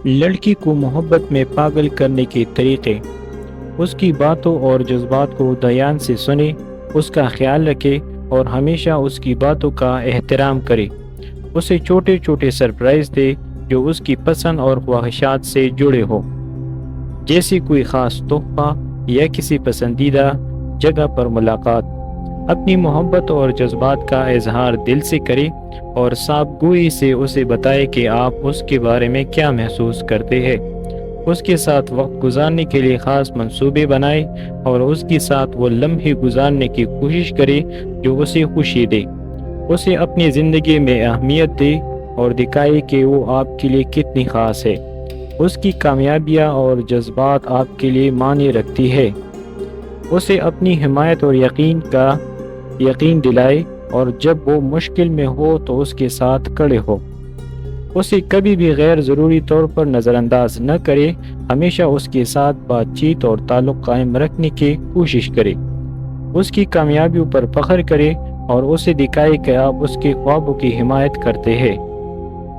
لڑکی کو محبت میں پاگل کرنے کے طریقے۔ اس کی باتوں اور جذبات کو دھیان سے سنیں، اس کا خیال رکھے اور ہمیشہ اس کی باتوں کا احترام کرے۔ اسے چھوٹے چھوٹے سرپرائز دے جو اس کی پسند اور خواہشات سے جڑے ہو، جیسے کوئی خاص تحفہ یا کسی پسندیدہ جگہ پر ملاقات۔ اپنی محبت اور جذبات کا اظہار دل سے کرے اور صاف گوئی سے اسے بتائے کہ آپ اس کے بارے میں کیا محسوس کرتے ہیں۔ اس کے ساتھ وقت گزارنے کے لیے خاص منصوبے بنائے اور اس کے ساتھ وہ لمحے گزارنے کی کوشش کرے جو اسے خوشی دے۔ اسے اپنی زندگی میں اہمیت دے اور دکھائے کہ وہ آپ کے لیے کتنی خاص ہے۔ اس کی کامیابیاں اور جذبات آپ کے لیے معنی رکھتی ہے۔ اسے اپنی حمایت اور یقین دلائے اور جب وہ مشکل میں ہو تو اس کے ساتھ کھڑے ہو۔ اسے کبھی بھی غیر ضروری طور پر نظر انداز نہ کرے، ہمیشہ اس کے ساتھ بات چیت اور تعلق قائم رکھنے کی کوشش کرے۔ اس کی کامیابیوں پر فخر کرے اور اسے دکھائے کہ آپ اس کے خوابوں کی حمایت کرتے ہیں۔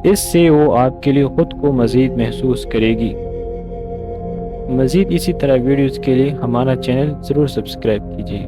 اس سے وہ آپ کے لیے خود کو مزید محسوس کرے گی۔ مزید اسی طرح ویڈیوز کے لیے ہمارا چینل ضرور سبسکرائب کیجیے۔